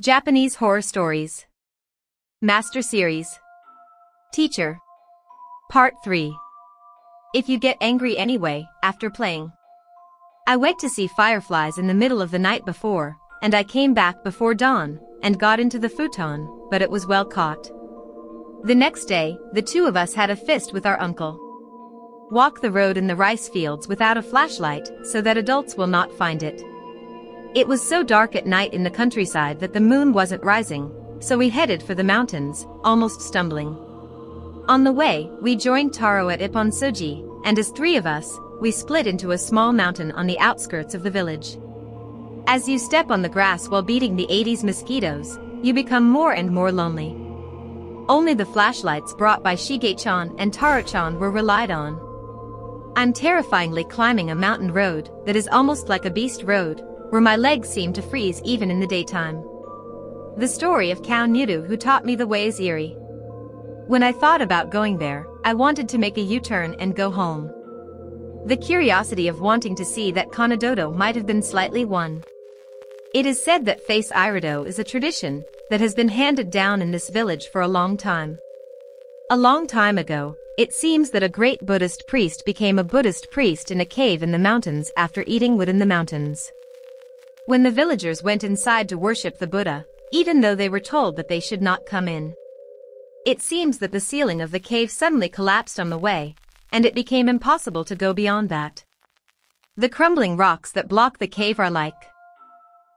Japanese Horror Stories. Master Series. Teacher. Part 3. If you get angry anyway, after playing. I went to see fireflies in the middle of the night before, and I came back before dawn, and got into the futon, but it was well caught. The next day, the two of us had a fist with our uncle. Walk the road in the rice fields without a flashlight, so that adults will not find it. It was so dark at night in the countryside that the moon wasn't rising, so we headed for the mountains, almost stumbling. On the way, we joined Taro at Ipponsoji, and as three of us, we split into a small mountain on the outskirts of the village. As you step on the grass while beating the 80s mosquitoes, you become more and more lonely. Only the flashlights brought by Shige-chan and Taro-chan were relied on. I'm terrifyingly climbing a mountain road that is almost like a beast road, where my legs seem to freeze even in the daytime. The story of Kao Nuru who taught me the way is eerie. When I thought about going there, I wanted to make a U-turn and go home. The curiosity of wanting to see that Kanadodo might have been slightly won. It is said that face irido is a tradition that has been handed down in this village for a long time. A long time ago, it seems that a great Buddhist priest became a Buddhist priest in a cave in the mountains after eating wood in the mountains. When the villagers went inside to worship the Buddha, even though they were told that they should not come in, it seems that the ceiling of the cave suddenly collapsed on the way, and it became impossible to go beyond that. The crumbling rocks that block the cave are like.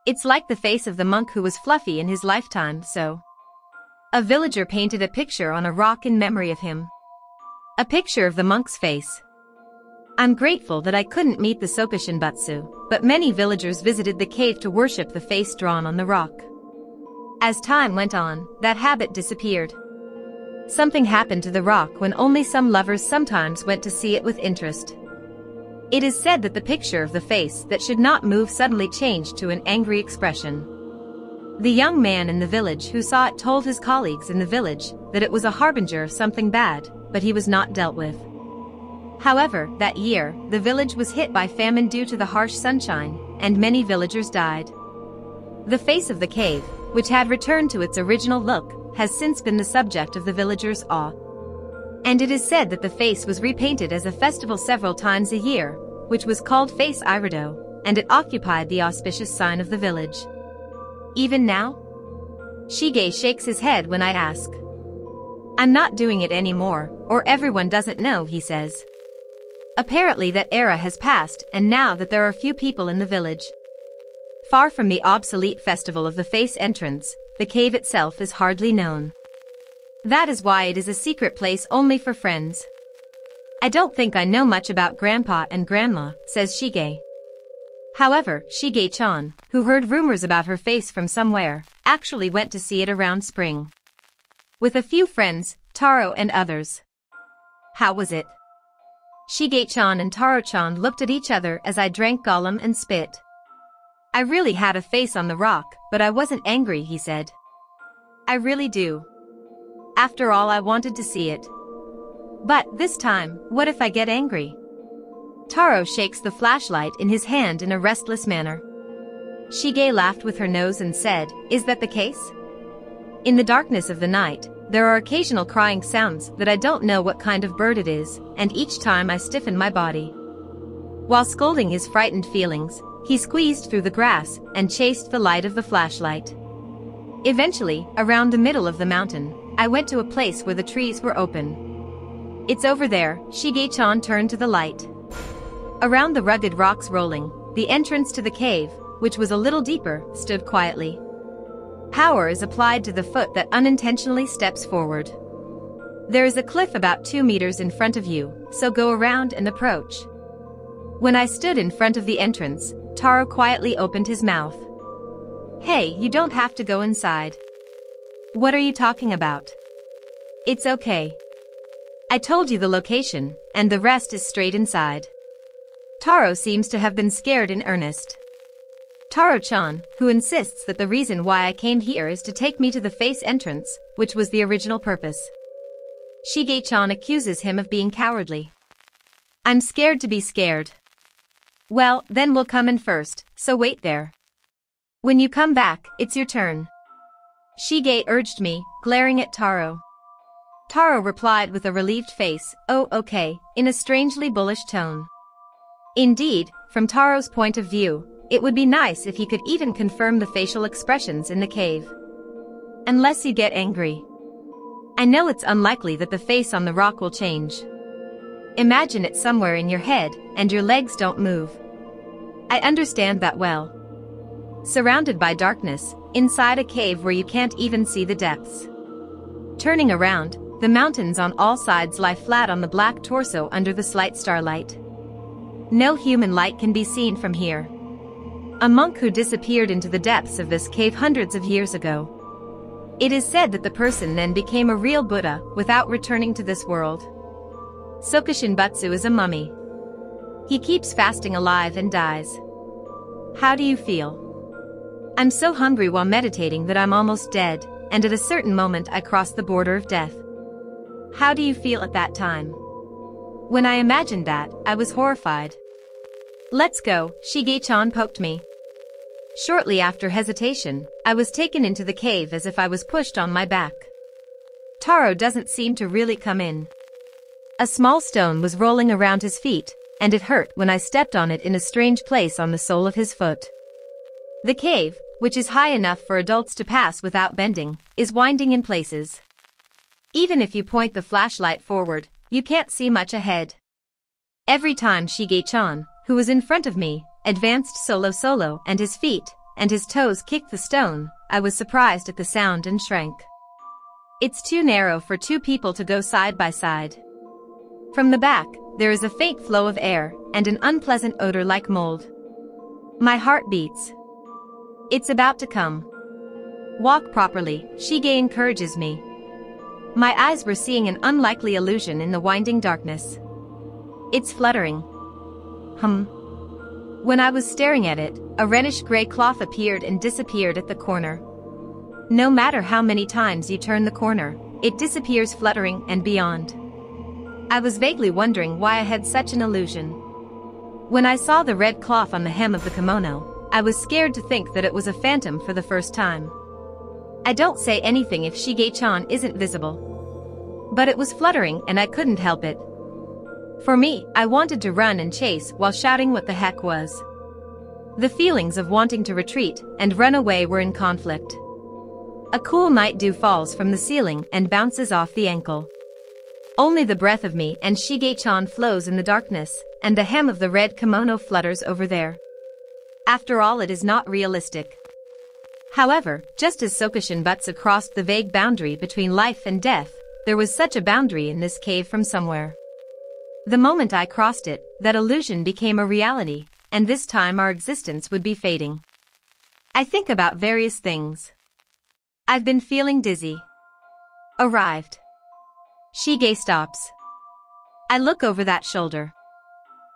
It's like the face of the monk who was fluffy in his lifetime, so. A villager painted a picture on a rock in memory of him. A picture of the monk's face. I'm grateful that I couldn't meet the Sokushinbutsu, but many villagers visited the cave to worship the face drawn on the rock. As time went on, that habit disappeared. Something happened to the rock when only some lovers sometimes went to see it with interest. It is said that the picture of the face that should not move suddenly changed to an angry expression. The young man in the village who saw it told his colleagues in the village that it was a harbinger of something bad, but he was not dealt with. However, that year, the village was hit by famine due to the harsh sunshine, and many villagers died. The face of the cave, which had returned to its original look, has since been the subject of the villagers' awe. And it is said that the face was repainted as a festival several times a year, which was called Face Irido, and it occupied the auspicious sign of the village. Even now? Shige shakes his head when I ask. I'm not doing it anymore, or everyone doesn't know, he says. Apparently that era has passed, and now that there are few people in the village. Far from the obsolete festival of the face entrance, the cave itself is hardly known. That is why it is a secret place only for friends. I don't think I know much about Grandpa and Grandma, says Shige. However, Shige-chan, who heard rumors about her face from somewhere, actually went to see it around spring. With a few friends, Taro and others. How was it? Shige-chan and Taro-chan looked at each other as I drank Gollum and spit. I really had a face on the rock, but I wasn't angry, he said. I really do. After all, I wanted to see it. But this time, what if I get angry? Taro shakes the flashlight in his hand in a restless manner. Shige laughed with her nose and said, Is that the case? In the darkness of the night, there are occasional crying sounds that I don't know what kind of bird it is, and each time I stiffen my body. While scolding his frightened feelings, he squeezed through the grass and chased the light of the flashlight. Eventually, around the middle of the mountain, I went to a place where the trees were open. It's over there, Shige-chan turned to the light. Around the rugged rocks rolling, the entrance to the cave, which was a little deeper, stood quietly. Power is applied to the foot that unintentionally steps forward. There is a cliff about 2 meters in front of you, so go around and approach. When I stood in front of the entrance, Taro quietly opened his mouth. Hey, you don't have to go inside. What are you talking about? It's okay. I told you the location, and the rest is straight inside. Taro seems to have been scared in earnest. Taro-chan, who insists that the reason why I came here is to take me to the face entrance, which was the original purpose. Shige-chan accuses him of being cowardly. I'm scared to be scared. Well, then we'll come in first, so wait there. When you come back, it's your turn. Shige urged me, glaring at Taro. Taro replied with a relieved face, "Oh, okay," in a strangely bullish tone. Indeed, from Taro's point of view, it would be nice if he could even confirm the facial expressions in the cave. Unless you get angry. I know it's unlikely that the face on the rock will change. Imagine it somewhere in your head, and your legs don't move. I understand that well. Surrounded by darkness, inside a cave where you can't even see the depths. Turning around, the mountains on all sides lie flat on the black torso under the slight starlight. No human light can be seen from here. A monk who disappeared into the depths of this cave hundreds of years ago. It is said that the person then became a real Buddha without returning to this world. Soka Shinbutsu is a mummy. He keeps fasting alive and dies. How do you feel? I'm so hungry while meditating that I'm almost dead, and at a certain moment I cross the border of death. How do you feel at that time? When I imagined that, I was horrified. Let's go, Shige-chan poked me. Shortly after hesitation, I was taken into the cave as if I was pushed on my back. Taro doesn't seem to really come in. A small stone was rolling around his feet, and it hurt when I stepped on it in a strange place on the sole of his foot. The cave, which is high enough for adults to pass without bending, is winding in places. Even if you point the flashlight forward, you can't see much ahead. Every time Shige-chan, who was in front of me, advanced solo and his feet and his toes kicked the stone, I was surprised at the sound and shrank. It's too narrow for two people to go side by side. From the back, there is a faint flow of air and an unpleasant odor like mold. My heart beats. It's about to come. Walk properly, Shige encourages me. My eyes were seeing an unlikely illusion in the winding darkness. It's fluttering. When I was staring at it, a reddish-gray cloth appeared and disappeared at the corner. No matter how many times you turn the corner, it disappears fluttering and beyond. I was vaguely wondering why I had such an illusion. When I saw the red cloth on the hem of the kimono, I was scared to think that it was a phantom for the first time. I don't say anything if Shige-chan isn't visible. But it was fluttering and I couldn't help it. For me, I wanted to run and chase while shouting what the heck was. The feelings of wanting to retreat and run away were in conflict. A cool night dew falls from the ceiling and bounces off the ankle. Only the breath of me and Shige-chan flows in the darkness, and the hem of the red kimono flutters over there. After all, it is not realistic. However, just as Soka Shinbutsu crossed the vague boundary between life and death, there was such a boundary in this cave from somewhere. The moment I crossed it, that illusion became a reality, and this time our existence would be fading. I think about various things. I've been feeling dizzy. Arrived. Shige stops. I look over that shoulder.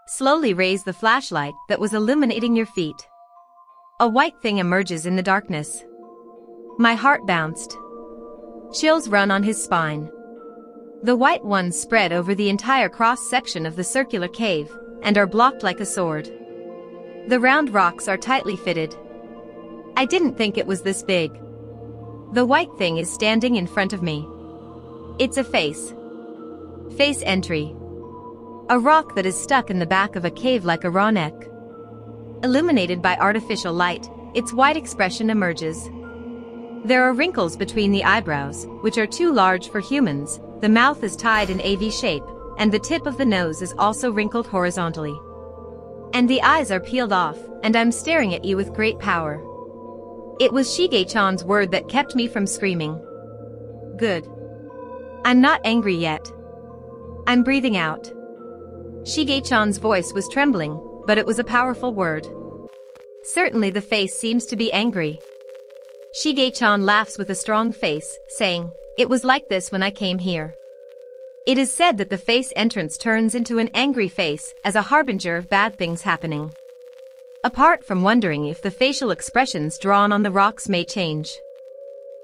Slowly raise the flashlight that was illuminating your feet. A white thing emerges in the darkness. My heart bounced. Chills run on his spine. The white ones spread over the entire cross-section of the circular cave, and are blocked like a sword. The round rocks are tightly fitted. I didn't think it was this big. The white thing is standing in front of me. It's a face. Face entry. A rock that is stuck in the back of a cave like a raw neck. Illuminated by artificial light, its white expression emerges. There are wrinkles between the eyebrows, which are too large for humans. The mouth is tied in a V shape, and the tip of the nose is also wrinkled horizontally. And the eyes are peeled off, and I'm staring at you with great power. It was Shige-chan's word that kept me from screaming. Good. I'm not angry yet. I'm breathing out. Shige-chan's voice was trembling, but it was a powerful word. Certainly the face seems to be angry. Shige-chan laughs with a strong face, saying, "It was like this when I came here." It is said that the face entrance turns into an angry face as a harbinger of bad things happening. Apart from wondering if the facial expressions drawn on the rocks may change.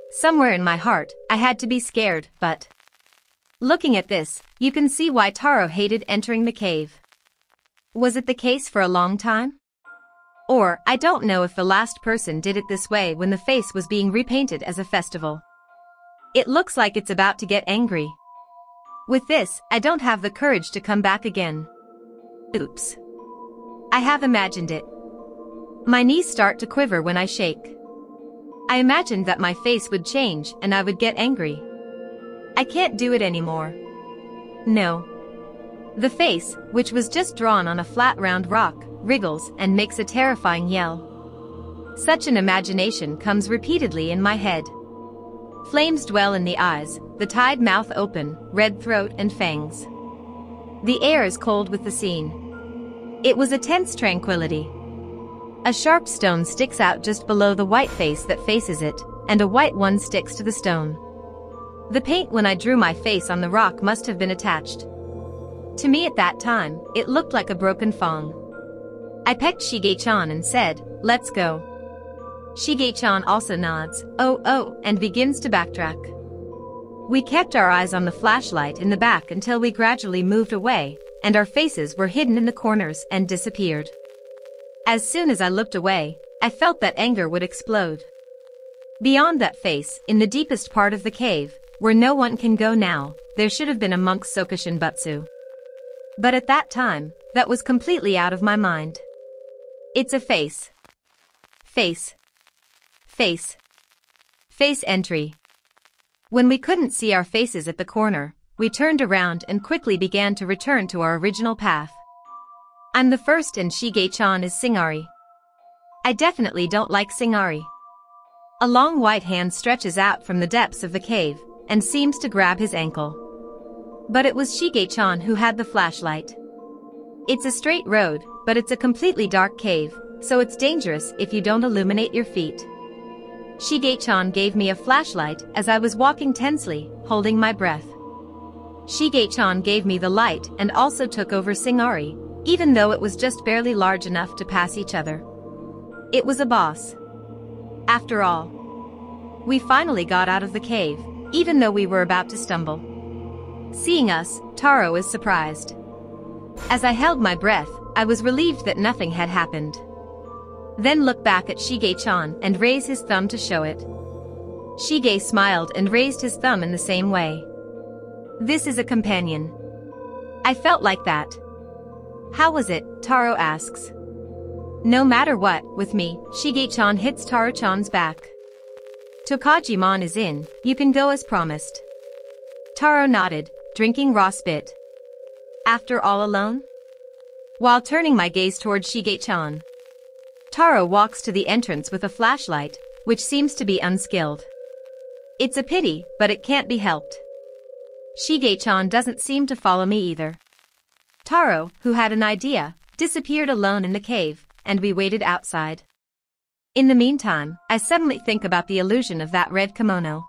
Somewhere in my heart, I had to be scared, but looking at this, you can see why Taro hated entering the cave. Was it the case for a long time? Or, I don't know if the last person did it this way when the face was being repainted as a festival. It looks like it's about to get angry. With this, I don't have the courage to come back again. Oops. I have imagined it. My knees start to quiver when I shake. I imagined that my face would change and I would get angry. I can't do it anymore. No. The face, which was just drawn on a flat round rock, wriggles and makes a terrifying yell. Such an imagination comes repeatedly in my head. Flames dwell in the eyes, the tied mouth open, red throat and fangs. The air is cold with the scene. It was a tense tranquility. A sharp stone sticks out just below the white face that faces it, and a white one sticks to the stone. The paint when I drew my face on the rock must have been attached. To me at that time, it looked like a broken fong. I pecked Shige-chan and said, "Let's go." Shige-chan also nods, oh, and begins to backtrack. We kept our eyes on the flashlight in the back until we gradually moved away, and our faces were hidden in the corners and disappeared. As soon as I looked away, I felt that anger would explode. Beyond that face, in the deepest part of the cave, where no one can go now, there should have been a monk's Sokushin Butsu. But at that time, that was completely out of my mind. It's a face. Face. Face. Face entry. When we couldn't see our faces at the corner, we turned around and quickly began to return to our original path. I'm the first and Shige-chan is Singari. I definitely don't like Singari. A long white hand stretches out from the depths of the cave, and seems to grab his ankle. But it was Shige-chan who had the flashlight. It's a straight road, but it's a completely dark cave, so it's dangerous if you don't illuminate your feet. Shige-chan gave me a flashlight as I was walking tensely, holding my breath. Shige-chan gave me the light and also took over Singari, even though it was just barely large enough to pass each other. It was a boss. After all. We finally got out of the cave, even though we were about to stumble. Seeing us, Taro is surprised. As I held my breath, I was relieved that nothing had happened. Then looked back at Shige-chan and raised his thumb to show it. Shige smiled and raised his thumb in the same way. This is a companion. I felt like that. How was it? Taro asks. No matter what, with me, Shige-chan hits Taro-chan's back. Tokajimon is in, you can go as promised. Taro nodded, drinking raw spit. After all alone? While turning my gaze toward Shige-chan. Taro walks to the entrance with a flashlight, which seems to be unskilled. It's a pity, but it can't be helped. Shige-chan doesn't seem to follow me either. Taro, who had an idea, disappeared alone in the cave, and we waited outside. In the meantime, I suddenly think about the illusion of that red kimono.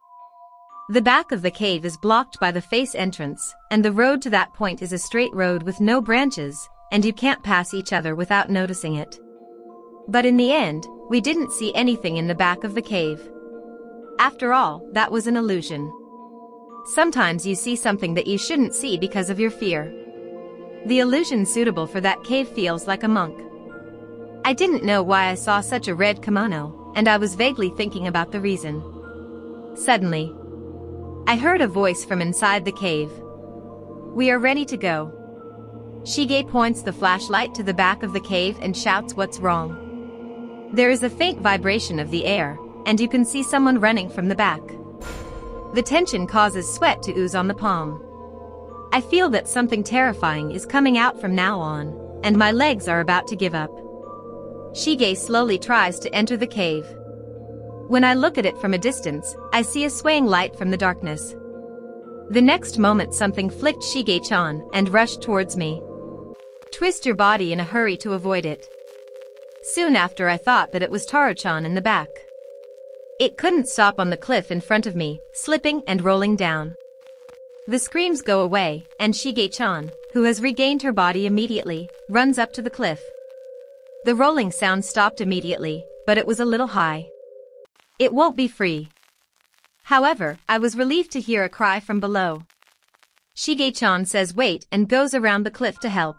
The back of the cave is blocked by the face entrance, and the road to that point is a straight road with no branches, and you can't pass each other without noticing it. But in the end, we didn't see anything in the back of the cave. After all, that was an illusion. Sometimes you see something that you shouldn't see because of your fear. The illusion suitable for that cave feels like a monk. I didn't know why I saw such a red kimono, and I was vaguely thinking about the reason. Suddenly, I heard a voice from inside the cave. We are ready to go. Shige points the flashlight to the back of the cave and shouts, "What's wrong?" There is a faint vibration of the air, and you can see someone running from the back. The tension causes sweat to ooze on the palm. I feel that something terrifying is coming out from now on, and my legs are about to give up. Shige slowly tries to enter the cave. When I look at it from a distance, I see a swaying light from the darkness. The next moment something flicked Shige-chan and rushed towards me. Twist your body in a hurry to avoid it. Soon after I thought that it was Taro-chan in the back. It couldn't stop on the cliff in front of me, slipping and rolling down. The screams go away, and Shige-chan, who has regained her body immediately, runs up to the cliff. The rolling sound stopped immediately, but it was a little high. It won't be free. However, I was relieved to hear a cry from below. Shige-chan says wait and goes around the cliff to help.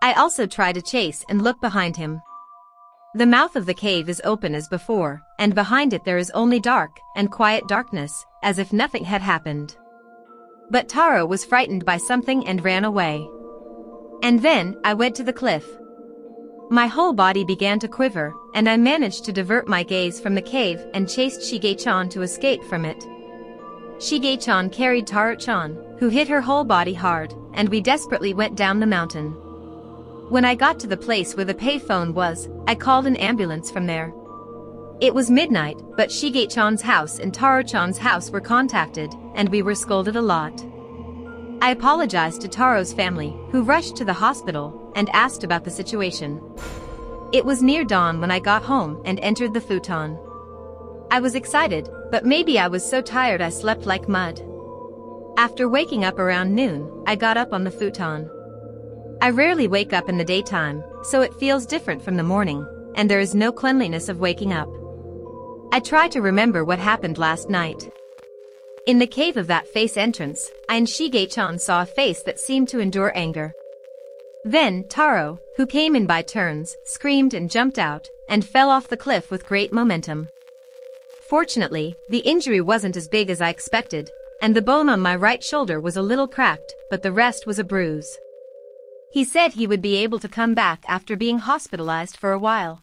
I also try to chase and look behind him. The mouth of the cave is open as before, and behind it there is only dark and quiet darkness, as if nothing had happened. But Taro was frightened by something and ran away. And then, I went to the cliff. My whole body began to quiver, and I managed to divert my gaze from the cave and chased Shige-chan to escape from it. Shige-chan carried Taro-chan, who hit her whole body hard, and we desperately went down the mountain. When I got to the place where the payphone was, I called an ambulance from there. It was midnight, but Shige-chan's house and Taro-chan's house were contacted, and we were scolded a lot. I apologized to Taro's family, who rushed to the hospital and asked about the situation. It was near dawn when I got home and entered the futon. I was excited, but maybe I was so tired I slept like mud. After waking up around noon, I got up on the futon. I rarely wake up in the daytime, so it feels different from the morning, and there is no cleanliness of waking up. I try to remember what happened last night. In the cave of that face entrance, I and Shige-chan saw a face that seemed to endure anger. Then, Taro, who came in by turns, screamed and jumped out, and fell off the cliff with great momentum. Fortunately, the injury wasn't as big as I expected, and the bone on my right shoulder was a little cracked, but the rest was a bruise. He said he would be able to come back after being hospitalized for a while.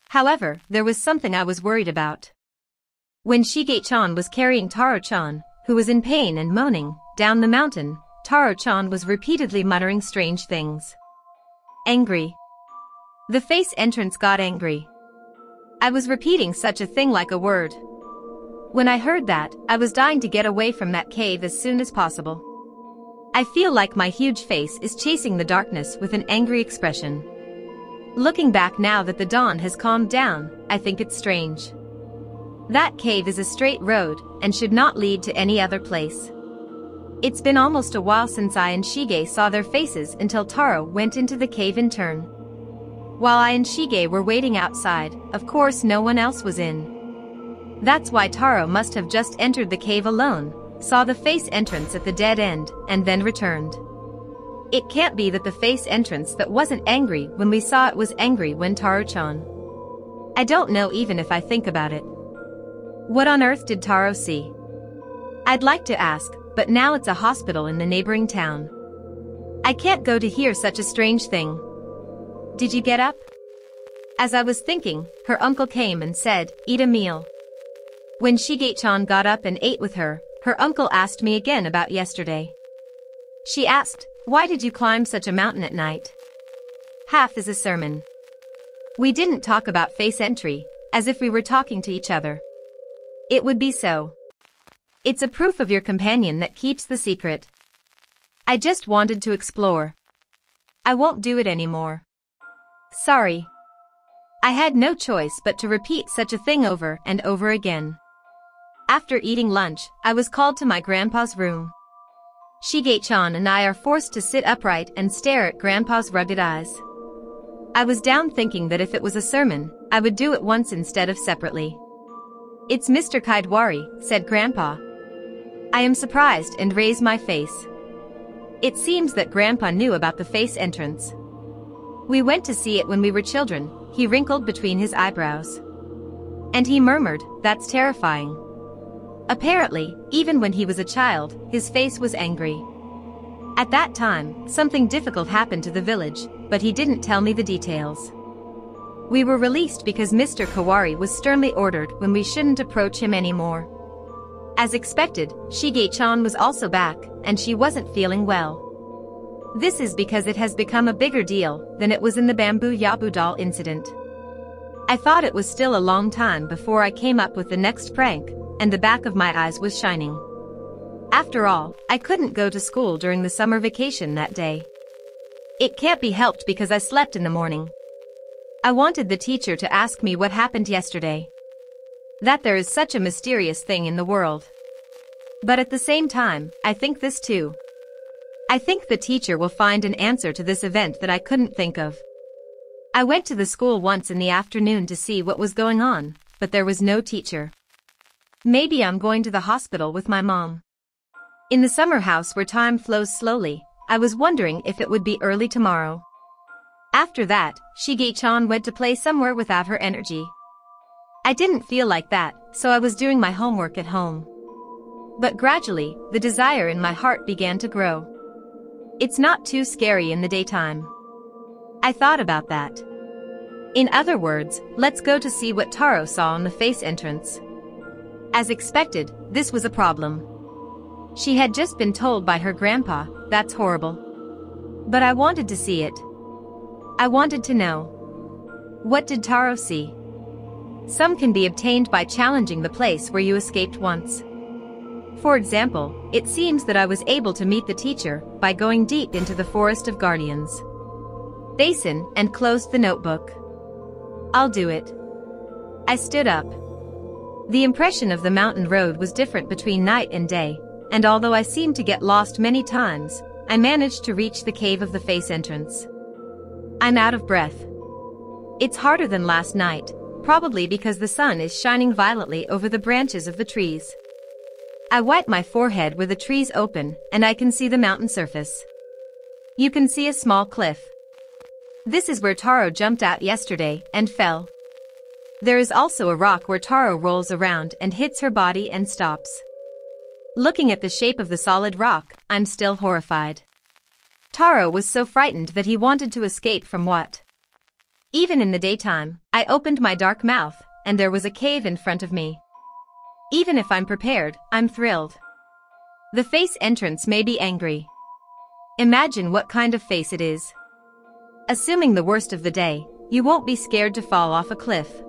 However, there was something I was worried about. When Shige-chan was carrying Taro-chan, who was in pain and moaning, down the mountain, Taro-chan was repeatedly muttering strange things. Angry. The face entrance got angry. I was repeating such a thing like a word. When I heard that, I was dying to get away from that cave as soon as possible. I feel like my huge face is chasing the darkness with an angry expression. Looking back now that the dawn has calmed down, I think it's strange. That cave is a straight road and should not lead to any other place. It's been almost a while since I and Shige saw their faces until Taro went into the cave in turn. While I and Shige were waiting outside, of course no one else was in. That's why Taro must have just entered the cave alone, saw the face entrance at the dead end, and then returned. It can't be that the face entrance that wasn't angry when we saw it was angry when Taro-chan. I don't know even if I think about it. What on earth did Taro see? I'd like to ask, but now it's a hospital in the neighboring town. I can't go to hear such a strange thing. Did you get up? As I was thinking, her uncle came and said, "Eat a meal." When Shige-chan got up and ate with her, her uncle asked me again about yesterday. She asked, "Why did you climb such a mountain at night?" Half is a sermon. We didn't talk about face entry, as if we were talking to each other. It would be so. It's a proof of your companion that keeps the secret. I just wanted to explore. I won't do it anymore. Sorry. I had no choice but to repeat such a thing over and over again. After eating lunch, I was called to my grandpa's room. Shige-chan and I are forced to sit upright and stare at grandpa's rugged eyes. I was down thinking that if it was a sermon, I would do it once instead of separately. "It's Mr. Kaidwari," said grandpa. I am surprised and raise my face. It seems that grandpa knew about the face entrance. We went to see it when we were children, he wrinkled between his eyebrows. And he murmured, "That's terrifying." Apparently, even when he was a child, his face was angry. At that time, something difficult happened to the village, but he didn't tell me the details. We were released because Mr. Kawari was sternly ordered when we shouldn't approach him anymore. As expected, Shige-chan was also back, and she wasn't feeling well. This is because it has become a bigger deal than it was in the bamboo Yabu doll incident. I thought it was still a long time before I came up with the next prank, and the back of my eyes was shining. After all, I couldn't go to school during the summer vacation that day. It can't be helped because I slept in the morning. I wanted the teacher to ask me what happened yesterday. That there is such a mysterious thing in the world. But at the same time, I think this too. I think the teacher will find an answer to this event that I couldn't think of. I went to the school once in the afternoon to see what was going on, but there was no teacher. Maybe I'm going to the hospital with my mom. In the summer house where time flows slowly, I was wondering if it would be early tomorrow. After that, Shige-chan went to play somewhere without her energy. I didn't feel like that, so I was doing my homework at home. But gradually, the desire in my heart began to grow. It's not too scary in the daytime. I thought about that. In other words, let's go to see what Taro saw on the face entrance. As expected, this was a problem. She had just been told by her grandpa, "That's horrible." But I wanted to see it. I wanted to know. What did Taro see? Some can be obtained by challenging the place where you escaped once. For example, it seems that I was able to meet the teacher by going deep into the Forest of Guardians Basin and closed the notebook. I'll do it. I stood up. The impression of the mountain road was different between night and day, and although I seemed to get lost many times, I managed to reach the cave of the face entrance. I'm out of breath. It's harder than last night, probably because the sun is shining violently over the branches of the trees. I wipe my forehead with the trees open, and I can see the mountain surface. You can see a small cliff. This is where Taro jumped out yesterday and fell. There is also a rock where Taro rolls around and hits her body and stops. Looking at the shape of the solid rock, I'm still horrified. Taro was so frightened that he wanted to escape from what? Even in the daytime, I opened my dark mouth, and there was a cave in front of me. Even if I'm prepared, I'm thrilled. The face entrance may be angry. Imagine what kind of face it is. Assuming the worst of the day, you won't be scared to fall off a cliff.